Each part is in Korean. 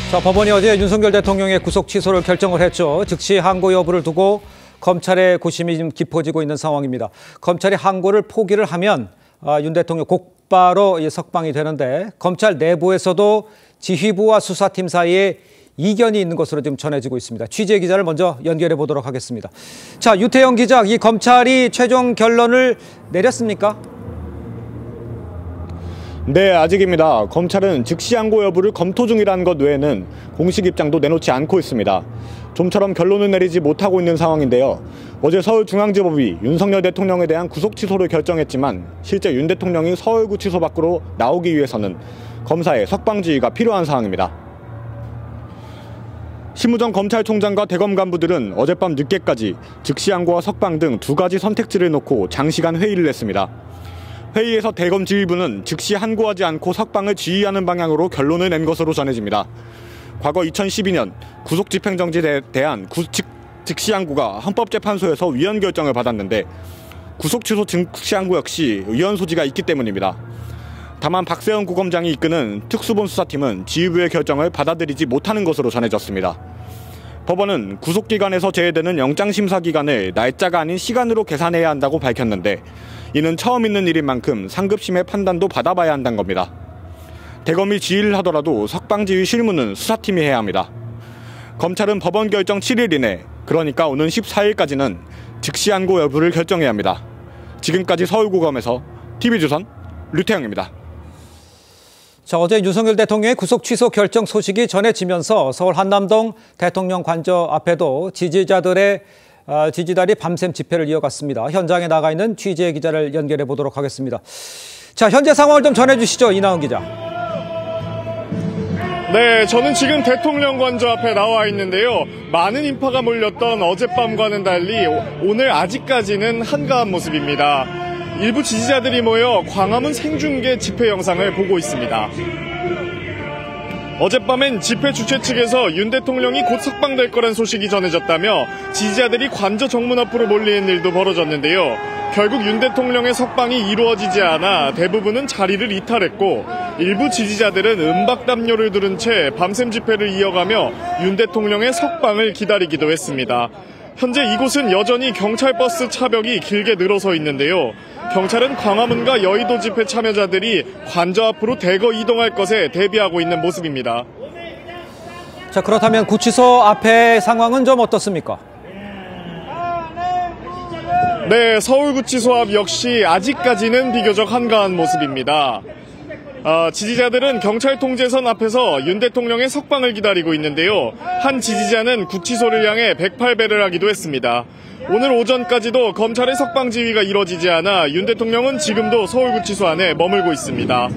자, 법원이 어제 윤석열 대통령의 구속 취소를 결정을 했죠. 즉시 항고 여부를 두고 검찰의 고심이 좀 깊어지고 있는 상황입니다. 검찰이 항고를 포기를 하면 윤 대통령 곧바로 석방이 되는데 검찰 내부에서도 지휘부와 수사팀 사이에 이견이 있는 것으로 지금 전해지고 있습니다. 취재 기자를 먼저 연결해 보도록 하겠습니다. 자, 유태영 기자, 이 검찰이 최종 결론을 내렸습니까? 네, 아직입니다. 검찰은 즉시 항고 여부를 검토 중이라는 것 외에는 공식 입장도 내놓지 않고 있습니다. 좀처럼 결론을 내리지 못하고 있는 상황인데요. 어제 서울중앙지법이 윤석열 대통령에 대한 구속 취소를 결정했지만 실제 윤 대통령이 서울구치소 밖으로 나오기 위해서는 검사의 석방 지휘가 필요한 상황입니다. 심우정 검찰총장과 대검 간부들은 어젯밤 늦게까지 즉시 항고와 석방 등 두 가지 선택지를 놓고 장시간 회의를 했습니다. 회의에서 대검 지휘부는 즉시 항고하지 않고 석방을 지휘하는 방향으로 결론을 낸 것으로 전해집니다. 과거 2012년 구속집행정지에 대한 즉시 항고가 헌법재판소에서 위헌 결정을 받았는데 구속 취소 즉시 항고 역시 위헌 소지가 있기 때문입니다. 다만 박세현 구검장이 이끄는 특수본 수사팀은 지휘부의 결정을 받아들이지 못하는 것으로 전해졌습니다. 법원은 구속기간에서 제외되는 영장심사기간을 날짜가 아닌 시간으로 계산해야 한다고 밝혔는데 이는 처음 있는 일인 만큼 상급심의 판단도 받아봐야 한다는 겁니다. 대검이 지휘를 하더라도 석방지휘 실무는 수사팀이 해야 합니다. 검찰은 법원 결정 7일 이내, 그러니까 오는 14일까지는 즉시 항고 여부를 결정해야 합니다. 지금까지 서울고검에서 TV조선 류태영입니다. 자, 어제 윤석열 대통령의 구속 취소 결정 소식이 전해지면서 서울 한남동 대통령 관저 앞에도 지지자들이 밤샘 집회를 이어갔습니다. 현장에 나가 있는 취재 기자를 연결해 보도록 하겠습니다. 자, 현재 상황을 좀 전해주시죠, 이나은 기자. 네, 저는 지금 대통령 관저 앞에 나와 있는데요. 많은 인파가 몰렸던 어젯밤과는 달리 오늘 아직까지는 한가한 모습입니다. 일부 지지자들이 모여 광화문 생중계 집회 영상을 보고 있습니다. 어젯밤엔 집회 주최 측에서 윤 대통령이 곧 석방될 거란 소식이 전해졌다며 지지자들이 관저 정문 앞으로 몰리는 일도 벌어졌는데요. 결국 윤 대통령의 석방이 이루어지지 않아 대부분은 자리를 이탈했고 일부 지지자들은 음박담요를 들은 채 밤샘 집회를 이어가며 윤 대통령의 석방을 기다리기도 했습니다. 현재 이곳은 여전히 경찰버스 차벽이 길게 늘어서 있는데요. 경찰은 광화문과 여의도 집회 참여자들이 관저 앞으로 대거 이동할 것에 대비하고 있는 모습입니다. 자, 그렇다면 구치소 앞의 상황은 좀 어떻습니까? 네, 서울구치소 앞 역시 아직까지는 비교적 한가한 모습입니다. 지지자들은 경찰 통제선 앞에서 윤 대통령의 석방을 기다리고 있는데요. 한 지지자는 구치소를 향해 108배를 하기도 했습니다. 오늘 오전까지도 검찰의 석방 지휘가 이뤄지지 않아 윤 대통령은 지금도 서울구치소 안에 머물고 있습니다.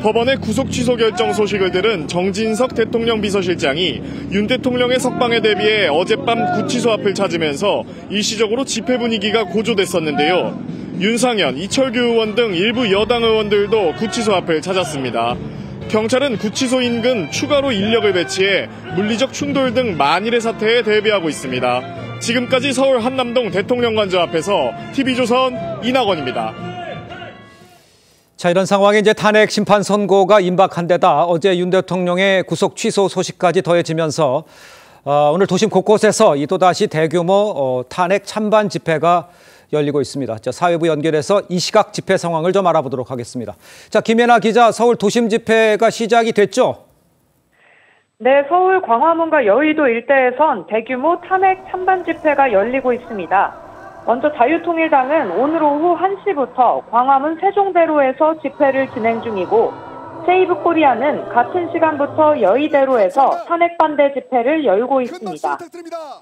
법원의 구속 취소 결정 소식을 들은 정진석 대통령 비서실장이 윤 대통령의 석방에 대비해 어젯밤 구치소 앞을 찾으면서 일시적으로 집회 분위기가 고조됐었는데요. 윤상현, 이철규 의원 등 일부 여당 의원들도 구치소 앞을 찾았습니다. 경찰은 구치소 인근 추가로 인력을 배치해 물리적 충돌 등 만일의 사태에 대비하고 있습니다. 지금까지 서울 한남동 대통령관저 앞에서 TV조선 이낙원입니다. 자, 이런 상황에 이제 탄핵 심판 선고가 임박한 데다 어제 윤 대통령의 구속 취소 소식까지 더해지면서 오늘 도심 곳곳에서 또다시 대규모 탄핵 찬반 집회가 열리고 있습니다. 자, 사회부 연결해서 이 시각 집회 상황을 좀 알아보도록 하겠습니다. 자, 김예나 기자, 서울 도심 집회가 시작이 됐죠? 네, 서울 광화문과 여의도 일대에선 대규모 탄핵 찬반 집회가 열리고 있습니다. 먼저 자유통일당은 오늘 오후 1시부터 광화문 세종대로에서 집회를 진행 중이고 세이브코리아는 같은 시간부터 여의대로에서 탄핵 반대 집회를 열고 있습니다.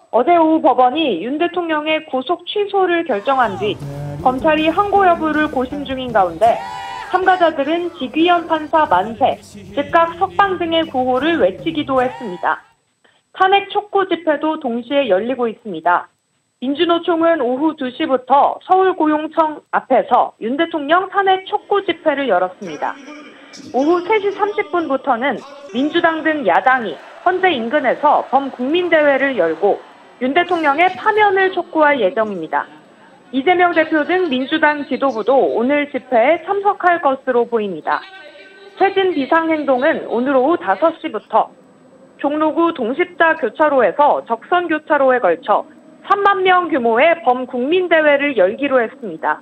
어제 오후 법원이 윤 대통령의 구속 취소를 결정한 뒤 검찰이 항고 여부를 고심 중인 가운데 참가자들은 직위원 판사 만세, 즉각 석방 등의 구호를 외치기도 했습니다. 탄핵 촉구 집회도 동시에 열리고 있습니다. 민주노총은 오후 2시부터 서울고용청 앞에서 윤 대통령 탄핵 촉구 집회를 열었습니다. 오후 3시 30분부터는 민주당 등 야당이 헌재 인근에서 범국민대회를 열고 윤 대통령의 파면을 촉구할 예정입니다. 이재명 대표 등 민주당 지도부도 오늘 집회에 참석할 것으로 보입니다. 퇴진 비상행동은 오늘 오후 5시부터 종로구 동십자 교차로에서 적선 교차로에 걸쳐 3만 명 규모의 범국민대회를 열기로 했습니다.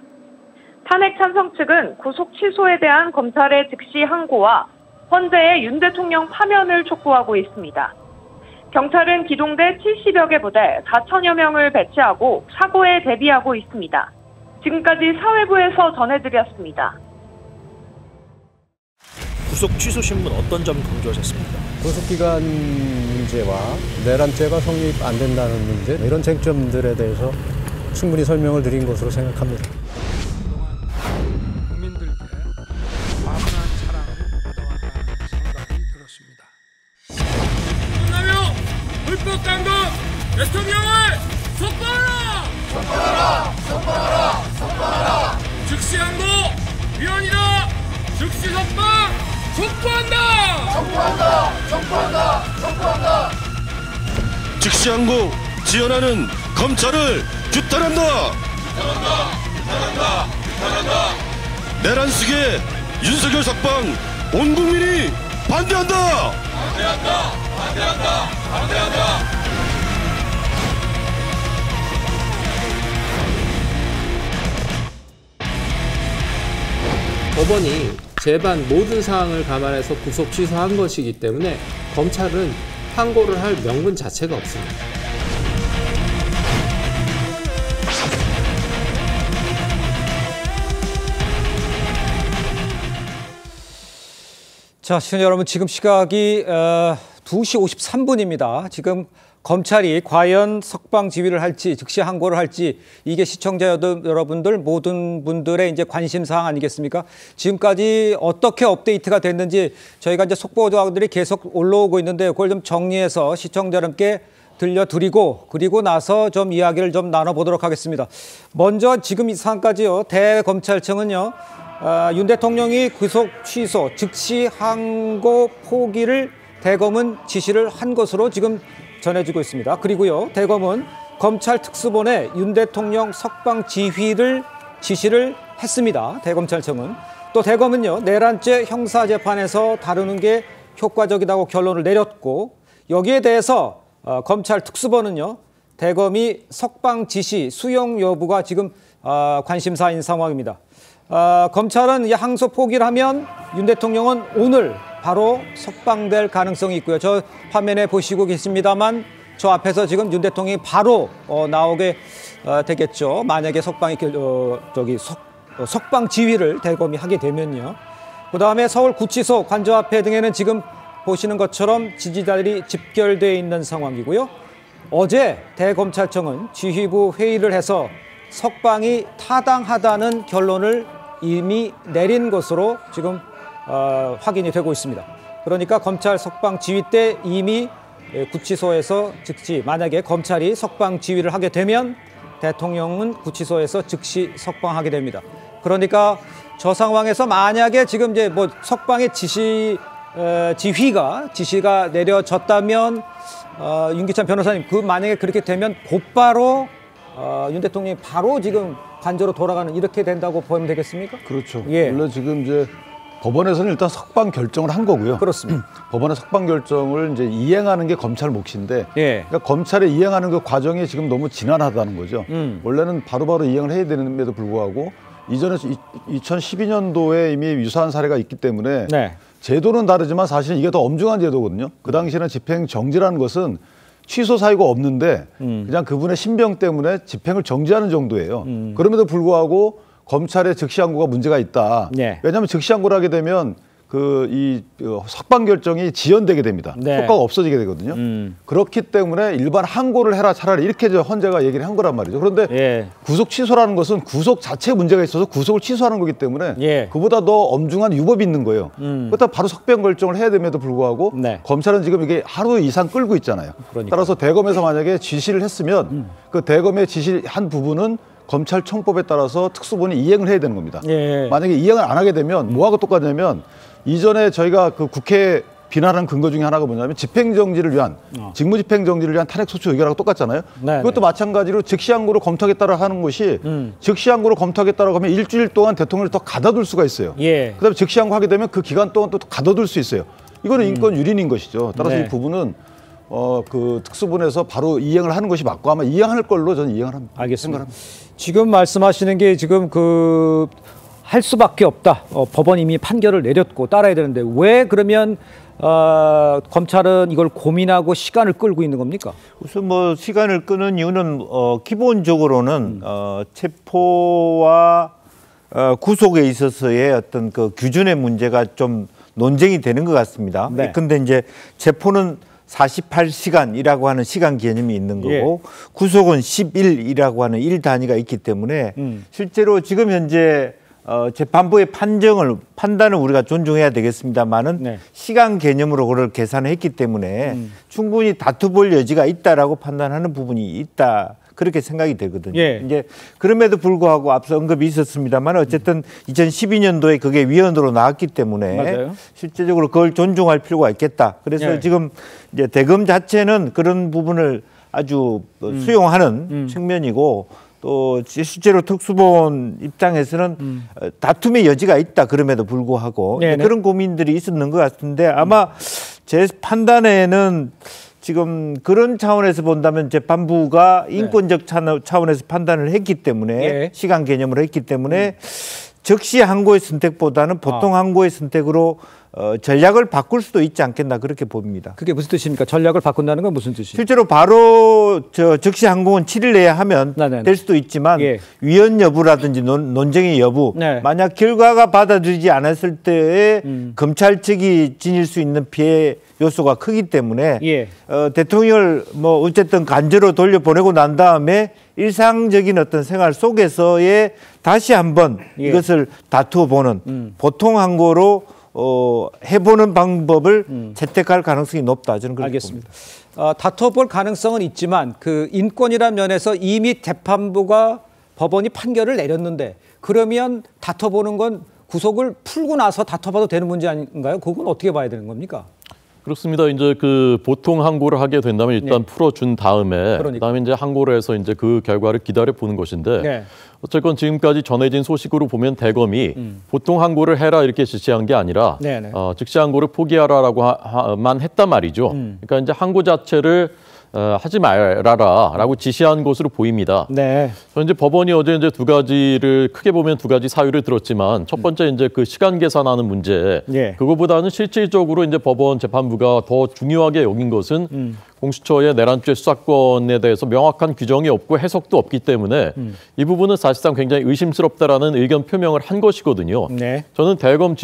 탄핵 찬성 측은 구속 취소에 대한 검찰의 즉시 항고와 헌재의 윤 대통령 파면을 촉구하고 있습니다. 경찰은 기동대 70여 개 부대 4천여 명을 배치하고 사고에 대비하고 있습니다. 지금까지 사회부에서 전해드렸습니다. 구속 취소 신문 어떤 점 강조하셨습니까? 구속기간 문제와 내란죄가 성립 안 된다는 문제, 이런 쟁점들에 대해서 충분히 설명을 드린 것으로 생각합니다. 그동안 국민들께 과분한 사랑을 받아왔다는 생각이 들었습니다. 윤석열 불법 강도 대통령을 석방하라! 석방하라! 석방하라! 석방하라! 즉시 항고 위헌이다! 즉시 석방! 촉구한다! 촉구한다! 촉구한다! 촉구한다! 즉시 항고 지원하는 검찰을 규탄한다! 규탄한다! 규탄한다! 규탄한다! 내란 속의 윤석열 석방 온 국민이 반대한다! 반대한다! 반대한다! 반대한다! 법원이 재반 모든 사항을 감안해서 구속 취소한 것이기 때문에 검찰은 항고를 할 명분 자체가 없습니다. 자, 시청자 여러분, 지금 시각이 2시 53분입니다. 지금 검찰이 과연 석방 지휘를 할지, 즉시 항고를 할지, 이게 시청자 여러분들 모든 분들의 이제 관심사항 아니겠습니까? 지금까지 어떻게 업데이트가 됐는지 저희가 이제 속보들이 계속 올라오고 있는데 그걸 좀 정리해서 시청자 여러분께 들려드리고 그리고 나서 좀 이야기를 좀 나눠보도록 하겠습니다. 먼저 지금 이 상황까지요. 대검찰청은요. 윤 대통령이 구속 취소, 즉시 항고 포기를 대검은 지시를 한 것으로 지금 전해지고 있습니다. 그리고요, 대검은 검찰 특수본에 윤 대통령 석방 지휘를 지시를 했습니다. 대검찰청은. 또 대검은요, 내란죄 형사재판에서 다루는 게 효과적이라고 결론을 내렸고, 여기에 대해서 검찰 특수본은요, 대검이 석방 지시 수용 여부가 지금 관심사인 상황입니다. 검찰은 이 항소 포기를 하면 윤 대통령은 오늘 바로 석방될 가능성이 있고요. 저 화면에 보시고 계십니다만 저 앞에서 지금 윤 대통령이 바로 나오게 되겠죠. 만약에 석방 지휘를 대검이 하게 되면요. 그다음에 서울구치소 관저앞에 등에는 지금 보시는 것처럼 지지자들이 집결되어 있는 상황이고요. 어제 대검찰청은 지휘부 회의를 해서 석방이 타당하다는 결론을 이미 내린 것으로 지금 확인이 되고 있습니다. 그러니까 검찰 석방 지휘 때 이미 구치소에서 즉시 만약에 검찰이 석방 지휘를 하게 되면 대통령은 구치소에서 즉시 석방하게 됩니다. 그러니까 저 상황에서 만약에 지금 이제 뭐 석방의 지시가 내려졌다면 윤기찬 변호사님, 그 만약에 그렇게 되면 곧바로 윤 대통령이 바로 지금 관저로 돌아가는 이렇게 된다고 보면 되겠습니까? 그렇죠. 예. 물론 지금 이제 법원에서는 일단 석방 결정을 한 거고요. 그렇습니다. 법원의 석방 결정을 이제 이행하는 게 검찰 몫인데, 예. 그러니까 검찰의 이행하는 그 과정이 지금 너무 지난하다는 거죠. 원래는 바로바로 이행을 해야 되는데도 불구하고 이전에 2012년도에 이미 유사한 사례가 있기 때문에 네. 제도는 다르지만 사실 이게 더 엄중한 제도거든요. 그 당시에는 집행 정지라는 것은 취소 사유가 없는데 그냥 그분의 신병 때문에 집행을 정지하는 정도예요. 그럼에도 불구하고 검찰의 즉시 항고가 문제가 있다. 네. 왜냐하면 즉시 항고를 하게 되면 석방 결정이 지연되게 됩니다. 네. 효과가 없어지게 되거든요. 그렇기 때문에 일반 항고를 해라 차라리 이렇게 헌재가 얘기를 한 거란 말이죠. 그런데 예. 구속 취소라는 것은 구속 자체에 문제가 있어서 구속을 취소하는 거기 때문에 예. 그보다 더 엄중한 유법이 있는 거예요. 그렇다 바로 석방 결정을 해야 됨에도 불구하고 네. 검찰은 지금 이게 하루 이상 끌고 있잖아요. 그러니까요. 따라서 대검에서 만약에 지시를 했으면 그 대검의 지시한 부분은 검찰청법에 따라서 특수본이 이행을 해야 되는 겁니다. 예. 만약에 이행을 안 하게 되면 뭐하고 똑같냐면 이전에 저희가 그 국회에 비난한 근거 중에 하나가 뭐냐면 집행정지를 위한 직무집행정지를 위한 탄핵소추 의결하고 똑같잖아요. 네, 그것도 네. 마찬가지로 즉시항고를 검토하겠다고 하는 것이 즉시항고를 검토하겠다고 하면 일주일 동안 대통령을 더 가둬둘 수가 있어요. 예. 그다음에 즉시항고 하게 되면 그 기간 동안 또 가둬둘 수 있어요. 이거는 인권 유린인 것이죠. 따라서 네. 이 부분은 그 특수본에서 바로 이행을 하는 것이 맞고 아마 이행할 걸로 저는 이행을 합니다. 알겠습니다. 지금 말씀하시는 게 지금 할 수밖에 없다. 법원이 이미 판결을 내렸고 따라야 되는데 왜 그러면 검찰은 이걸 고민하고 시간을 끌고 있는 겁니까? 우선 뭐 시간을 끄는 이유는 기본적으로는 체포와 구속에 있어서의 어떤 그 규준의 문제가 좀 논쟁이 되는 것 같습니다. 네. 근데 이제 체포는 48시간이라고 하는 시간 개념이 있는 거고 구속은 10일이라고 하는 일 단위가 있기 때문에 실제로 지금 현재 재판부의 판단을 우리가 존중해야 되겠습니다만은 시간 개념으로 그걸 계산을 했기 때문에 충분히 다투볼 여지가 있다라고 판단하는 부분이 있다. 그렇게 생각이 되거든요. 이제 그럼에도 불구하고 앞서 언급이 있었습니다만 어쨌든 2012년도에 그게 위헌으로 나왔기 때문에 맞아요. 실제적으로 그걸 존중할 필요가 있겠다. 그래서 지금 이제 대검 자체는 그런 부분을 아주 수용하는 측면이고 또 실제로 특수본 입장에서는 다툼의 여지가 있다. 그럼에도 불구하고 그런 고민들이 있었는 것 같은데 아마 제 판단에는 지금 그런 차원에서 본다면 재판부가 인권적 차원에서 판단을 했기 때문에 시간 개념으로 했기 때문에 즉시 항고의 선택보다는 보통 항고의 선택으로 전략을 바꿀 수도 있지 않겠나 그렇게 봅니다. 그게 무슨 뜻입니까? 전략을 바꾼다는 건 무슨 뜻이에요? 실제로 바로 즉시 항고는 7일 내에 하면 될 수도 있지만 위헌 여부라든지 논쟁의 여부 만약 결과가 받아들이지 않았을 때에 검찰 측이 지닐 수 있는 피해 요소가 크기 때문에 대통령을 뭐 어쨌든 간제로 돌려보내고 난 다음에 일상적인 어떤 생활 속에서의 다시 한번 이것을 다투어 보는 보통 항고로 해보는 방법을 채택할 가능성이 높다. 저는 그렇게 알겠습니다. 다퉈볼 가능성은 있지만 그 인권이라는 면에서 이미 재판부가 법원이 판결을 내렸는데 그러면 다퉈보는 건 구속을 풀고 나서 다퉈봐도 되는 문제 아닌가요? 그건 어떻게 봐야 되는 겁니까? 그렇습니다. 이제 그 보통 항고를 하게 된다면 일단 풀어준 다음에 그다음에 이제 항고를 해서 이제 그 결과를 기다려 보는 것인데 어쨌건 지금까지 전해진 소식으로 보면 대검이 보통 항고를 해라 이렇게 지시한 게 아니라 즉시 항고를 포기하라라고만 했단 말이죠. 그러니까 이제 항고 자체를 하지 말아라라고 지시한 것으로 보입니다. 현재 법원이 어제 이제 두 가지를 크게 보면 두 가지 사유를 들었지만 첫 번째 이제 그 시간 계산하는 문제. 그거보다는 실질적으로 이제 법원 재판부가 더 중요하게 여긴 것은 공수처의 내란죄 수사권에 대해서 명확한 규정이 없고 해석도 없기 때문에 이 부분은 사실상 굉장히 의심스럽다라는 의견 표명을 한 것이거든요. 저는 대검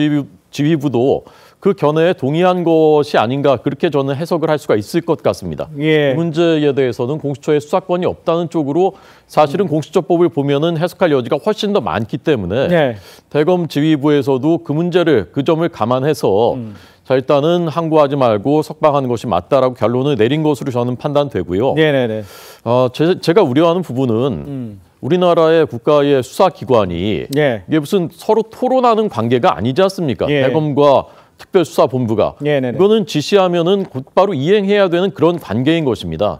지휘부도 그 견해에 동의한 것이 아닌가 그렇게 저는 해석을 할 수가 있을 것 같습니다. 이 문제에 대해서는 공수처의 수사권이 없다는 쪽으로 사실은 공수처법을 보면은 해석할 여지가 훨씬 더 많기 때문에 대검 지휘부에서도 그 점을 감안해서 자 일단은 항고하지 말고 석방하는 것이 맞다라고 결론을 내린 것으로 저는 판단되고요. 제가 우려하는 부분은 우리나라의 국가의 수사기관이 이게 무슨 서로 토론하는 관계가 아니지 않습니까? 대검과 특별수사본부가 이거는 지시하면은 곧바로 이행해야 되는 그런 관계인 것입니다.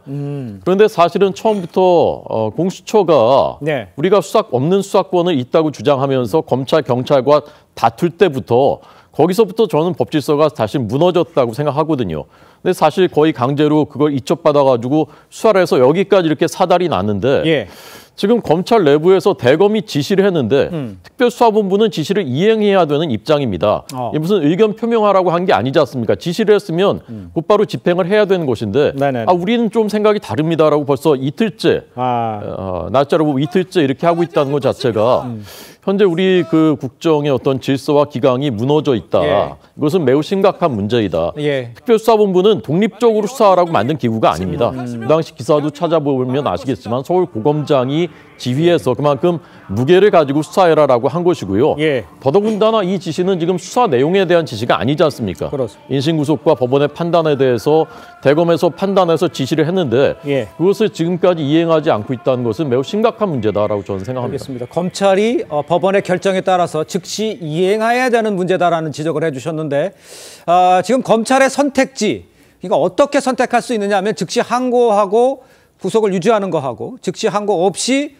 그런데 사실은 처음부터 공수처가 우리가 없는 수사권을 있다고 주장하면서 검찰, 경찰과 다툴 때부터 거기서부터 저는 법질서가 다시 무너졌다고 생각하거든요. 근데 사실 거의 강제로 그걸 이첩받아가지고 수사를 해서 여기까지 이렇게 사달이 났는데 지금 검찰 내부에서 대검이 지시를 했는데 특별수사본부는 지시를 이행해야 되는 입장입니다. 무슨 의견 표명하라고 한 게 아니지 않습니까? 지시를 했으면 곧바로 집행을 해야 되는 것인데 우리는 좀 생각이 다릅니다라고 벌써 이틀째, 날짜로 보고 이틀째 이렇게 하고 있다는 것 자체가 현재 우리 그 국정의 어떤 질서와 기강이 무너져 있다. 이것은 매우 심각한 문제이다. 특별수사본부는 독립적으로 수사하라고 만든 기구가 아닙니다. 그 당시 기사도 찾아보면 아시겠지만 서울고검장이 지휘해서 그만큼 무게를 가지고 수사해라라고 한 것이고요. 더더군다나 이 지시는 지금 수사 내용에 대한 지시가 아니지 않습니까? 인신구속과 법원의 판단에 대해서 대검에서 판단해서 지시를 했는데 그것을 지금까지 이행하지 않고 있다는 것은 매우 심각한 문제다라고 저는 생각합니다. 알겠습니다. 검찰이 법원의 결정에 따라서 즉시 이행해야 되는 문제다라는 지적을 해주셨는데 지금 검찰의 선택지, 그러니까 어떻게 선택할 수 있느냐 하면 즉시 항고하고 구속을 유지하는 거 하고 즉시 항고 없이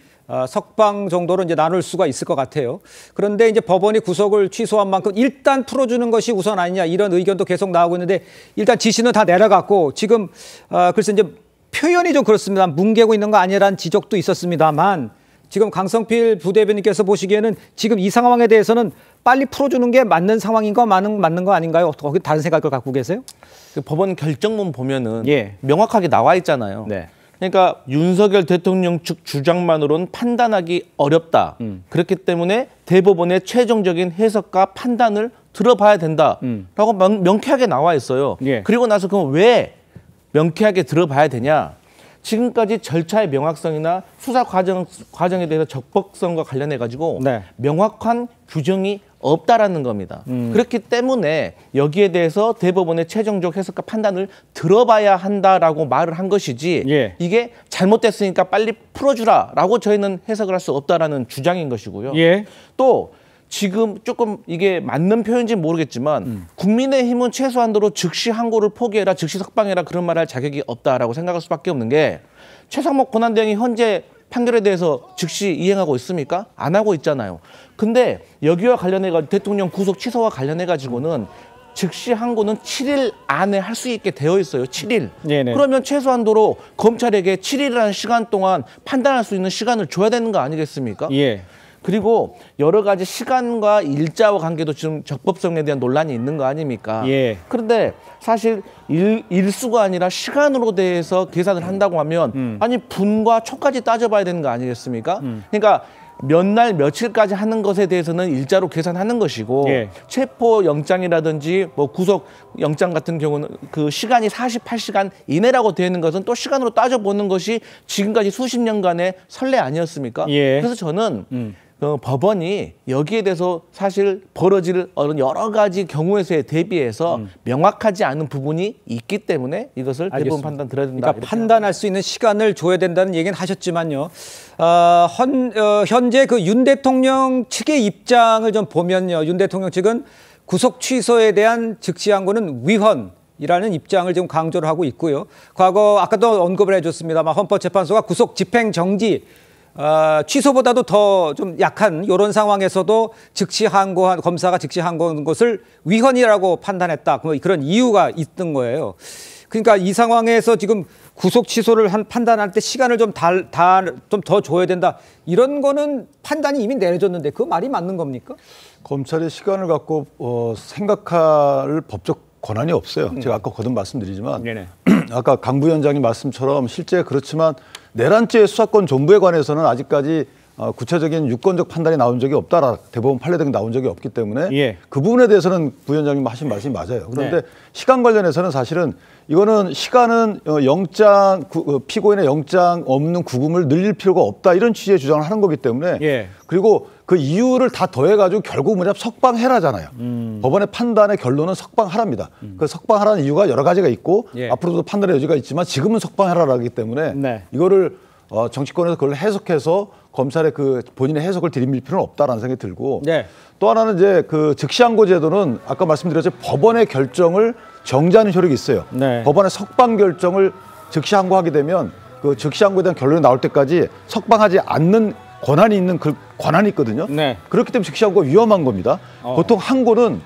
석방 정도로 이제 나눌 수가 있을 것 같아요. 그런데 이제 법원이 구속을 취소한 만큼 일단 풀어주는 것이 우선 아니냐 이런 의견도 계속 나오고 있는데 일단 지시는 다 내려갔고 지금 글쎄 이제 표현이 좀 그렇습니다. 뭉개고 있는 거 아니라는 지적도 있었습니다만 지금 강성필 부대변인께서 보시기에는 지금 이 상황에 대해서는 빨리 풀어주는 게 맞는 상황인 거 맞는 거 아닌가요? 거기 다른 생각을 갖고 계세요? 그 법원 결정문 보면은 명확하게 나와 있잖아요. 네. 그러니까 윤석열 대통령 측 주장만으로는 판단하기 어렵다. 그렇기 때문에 대법원의 최종적인 해석과 판단을 들어봐야 된다라고 명쾌하게 나와 있어요. 그리고 나서 그럼 왜 명쾌하게 들어봐야 되냐? 지금까지 절차의 명확성이나 수사 과정에 대해서 적법성과 관련해 가지고 명확한 규정이 없다라는 겁니다. 그렇기 때문에 여기에 대해서 대법원의 최종적 해석과 판단을 들어봐야 한다라고 말을 한 것이지 이게 잘못됐으니까 빨리 풀어주라라고 저희는 해석을 할 수 없다라는 주장인 것이고요. 또 지금 조금 이게 맞는 표현인지 모르겠지만 국민의힘은 최소한도로 즉시 항고를 포기해라, 즉시 석방해라 그런 말을 할 자격이 없다라고 생각할 수밖에 없는 게 최상목 권한대행이 현재 판결에 대해서 즉시 이행하고 있습니까? 안 하고 있잖아요. 근데 여기와 관련해가지고 대통령 구속 취소와 관련해가지고는 즉시 항고는 7일 안에 할 수 있게 되어 있어요. 7일. 그러면 최소한도로 검찰에게 7일이라는 시간 동안 판단할 수 있는 시간을 줘야 되는 거 아니겠습니까? 그리고 여러 가지 시간과 일자와 관계도 지금 적법성에 대한 논란이 있는 거 아닙니까? 그런데 사실 일수가 아니라 시간으로 대해서 계산을 한다고 하면 아니 분과 초까지 따져봐야 되는 거 아니겠습니까? 그러니까 몇 날 며칠까지 하는 것에 대해서는 일자로 계산하는 것이고 체포 영장이라든지 뭐 구속 영장 같은 경우는 그 시간이 48시간 이내라고 되어 있는 것은 또 시간으로 따져보는 것이 지금까지 수십 년간의 선례 아니었습니까? 그래서 저는 법원이 여기에 대해서 사실 벌어질 여러 가지 경우에서에 대비해서 명확하지 않은 부분이 있기 때문에 이것을 대법원 판단 들어야 된다. 그러니까 판단할 수 있는 시간을 줘야 된다는 얘기는 하셨지만요. 현재 그 윤 대통령 측의 입장을 좀 보면요. 윤 대통령 측은 구속 취소에 대한 즉시 항고는 위헌이라는 입장을 지금 강조를 하고 있고요. 과거 아까도 언급을 해줬습니다만 헌법재판소가 구속 집행 정지 취소보다도 더 좀 약한 이런 상황에서도 즉시 항고한 검사가 즉시 항고한 것을 위헌이라고 판단했다. 그런 이유가 있던 거예요. 그러니까 이 상황에서 지금 구속 취소를 판단할 때 시간을 좀 더 줘야 된다. 이런 거는 판단이 이미 내려졌는데 그 말이 맞는 겁니까? 검찰이 시간을 갖고 생각할 법적 권한이 없어요. 제가 아까 거듭 말씀드리지만 아까 강 부위원장님 말씀처럼 실제 그렇지만 내란죄 수사권 존부에 관해서는 아직까지 구체적인 유권적 판단이 나온 적이 없다라 대법원 판례 등 나온 적이 없기 때문에 그 부분에 대해서는 부위원장님 하신 말씀이 맞아요. 그런데 시간 관련해서는 사실은 이거는 시간은 피고인의 영장 없는 구금을 늘릴 필요가 없다 이런 취지의 주장을 하는 거기 때문에 그리고 그 이유를 다 더해가지고 결국 뭐냐 석방해라잖아요. 법원의 판단의 결론은 석방하랍니다. 그 석방하라는 이유가 여러 가지가 있고 앞으로도 판단의 여지가 있지만 지금은 석방해라라기 때문에 이거를 정치권에서 그걸 해석해서 검찰의 그 본인의 해석을 들이밀 필요는 없다라는 생각이 들고 또 하나는 이제 그 즉시항고 제도는 아까 말씀드렸죠 법원의 결정을 정지하는 효력이 있어요. 법원의 석방 결정을 즉시항고하게 되면 그 즉시항고에 대한 결론이 나올 때까지 석방하지 않는 권한이 있는 그 권한이 있거든요. 그렇기 때문에 즉시항고가 위험한 겁니다. 보통 항고는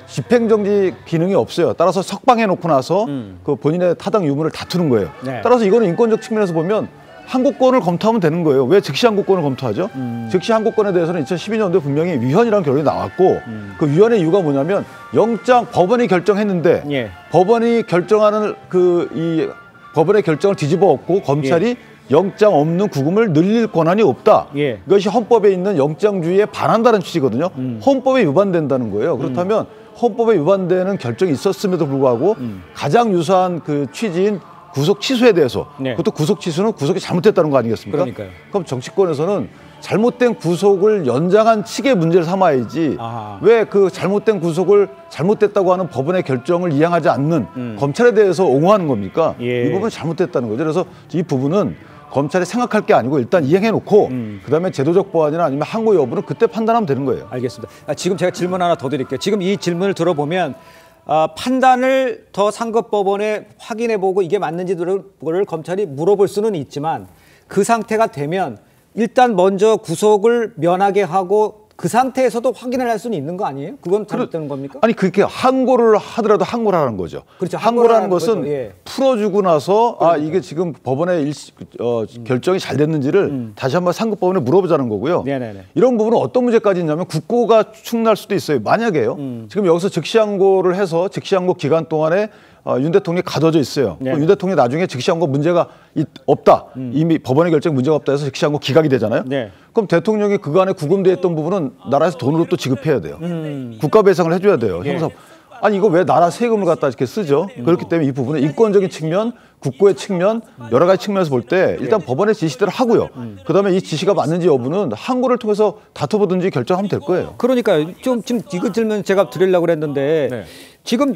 집행정지 기능이 없어요. 따라서 석방해 놓고 나서 그 본인의 타당 유무를 다투는 거예요. 따라서 이거는 인권적 측면에서 보면 항고권을 검토하면 되는 거예요. 왜 즉시항고권을 검토하죠? 즉시항고권에 대해서는 2012년도에 분명히 위헌이라는 결론이 나왔고 그 위헌의 이유가 뭐냐면 법원이 결정했는데 법원이 결정하는 이 법원의 결정을 뒤집어 엎고 검찰이 영장 없는 구금을 늘릴 권한이 없다. 이것이 헌법에 있는 영장주의에 반한다는 취지거든요. 헌법에 위반된다는 거예요. 그렇다면 헌법에 위반되는 결정이 있었음에도 불구하고 가장 유사한 그 취지인 구속 취소에 대해서 그것도 구속 취소는 구속이 잘못됐다는 거 아니겠습니까? 그럼 정치권에서는 잘못된 구속을 연장한 측의 문제를 삼아야지 왜 그 잘못된 구속을 잘못됐다고 하는 법원의 결정을 이행하지 않는 검찰에 대해서 옹호하는 겁니까? 이 부분은 잘못됐다는 거죠. 그래서 이 부분은 검찰이 생각할 게 아니고 일단 이행해놓고 그다음에 제도적 보완이나 아니면 항고 여부는 그때 판단하면 되는 거예요. 알겠습니다. 지금 제가 질문 하나 더 드릴게요. 지금 이 질문을 들어보면 판단을 더 상급법원에 확인해보고 이게 맞는지를 검찰이 물어볼 수는 있지만 그 상태가 되면 일단 먼저 구속을 면하게 하고 그 상태에서도 확인을 할 수는 있는 거 아니에요? 그건 잘못되는 겁니까? 아니 그렇게 항고를 하더라도 항고를 하는 거죠. 그렇죠. 항고라는 것은 예. 풀어주고 나서 이게 지금 법원의 결정이 잘 됐는지를 다시 한번 상급법원에 물어보자는 거고요. 네네네. 이런 부분은 어떤 문제까지 있냐면 국고가 충날 수도 있어요. 만약에요. 지금 여기서 즉시 항고를 해서 즉시 항고 기간 동안에 윤 대통령이 가둬져 있어요. 네. 윤 대통령이 나중에 즉시 항고 문제가 없다. 이미 법원의 결정에 문제가 없다 해서 즉시 항고 기각이 되잖아요. 네. 그럼 대통령이 그간에 구금돼 있던 부분은 나라에서 돈으로 또 지급해야 돼요. 국가 배상을 해줘야 돼요. 형사. 아니 이거 왜 나라 세금을 갖다 이렇게 쓰죠? 그렇기 때문에 이 부분은 인권적인 측면, 국고의 측면 여러 가지 측면에서 볼 때 일단 법원의 지시대로 하고요. 그다음에 이 지시가 맞는지 여부는 항고를 통해서 다퉈보든지 결정하면 될 거예요. 그러니까요. 좀 지금 이거 질문 제가 드리려고 그랬는데 네. 지금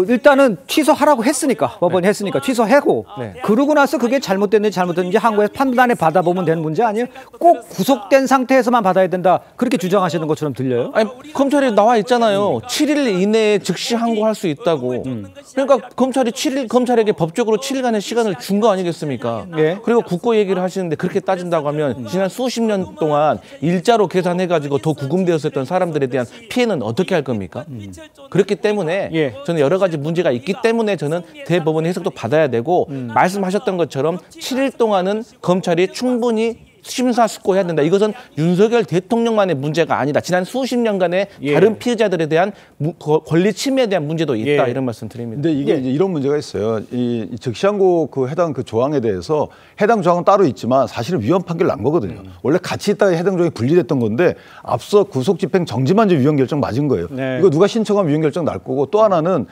일단은 취소하라고 했으니까 법원이 했으니까 취소하고 그러고 나서 그게 잘못됐는지 항고에서 판단해 받아보면 되는 문제 아니에요? 꼭 구속된 상태에서만 받아야 된다 그렇게 주장하시는 것처럼 들려요? 아니 검찰에 나와 있잖아요. 7일 이내에 즉시 항고할 수 있다고. 그러니까 검찰이 7일 검찰에게 법적으로 7일간의 시간을 준 거 아니겠습니까? 예. 그리고 국고 얘기를 하시는데 그렇게 따진다고 하면 지난 수십 년 동안 일자로 계산해가지고 더 구금되었었던 사람들에 대한 피해는 어떻게 할 겁니까? 그렇기 때문에 저는 여러 가지 문제가 있기 때문에 저는 대법원의 해석도 받아야 되고 말씀하셨던 것처럼 7일 동안은 검찰이 충분히 심사숙고해야 된다. 이것은 윤석열 대통령만의 문제가 아니다. 지난 수십 년간의 다른 피해자들에 대한 권리 침해에 대한 문제도 있다. 이런 말씀 드립니다. 근데 이게 이제 이런 문제가 있어요. 이 즉시항고 해당 그 조항에 대해서 해당 조항은 따로 있지만 사실은 위헌 판결 난 거거든요. 원래 같이 있다가 해당 조항이 분리됐던 건데 앞서 구속집행 정지만 이제 위헌 결정 맞은 거예요. 네. 이거 누가 신청하면 위헌 결정 날 거고 또 하나는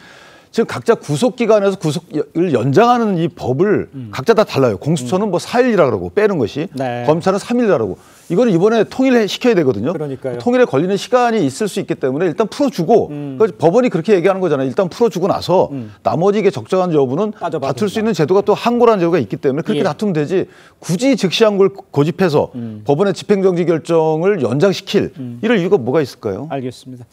지금 각자 구속기간에서 구속을 연장하는 이 법을 각자 다 달라요. 공수처는 뭐 4일이라 그러고 빼는 것이 검찰은 3일이라 그러고 이거는 이번에 통일시켜야 되거든요. 그러니까요. 통일에 걸리는 시간이 있을 수 있기 때문에 일단 풀어주고 법원이 그렇게 얘기하는 거잖아요. 일단 풀어주고 나서 나머지 이게 적정한 여부는 다툴 수 있는 제도가 또 항고라는 제도가 있기 때문에 그렇게 다투면 되지 굳이 즉시항고를 고집해서 법원의 집행정지 결정을 연장시킬 이럴 이유가 뭐가 있을까요? 알겠습니다.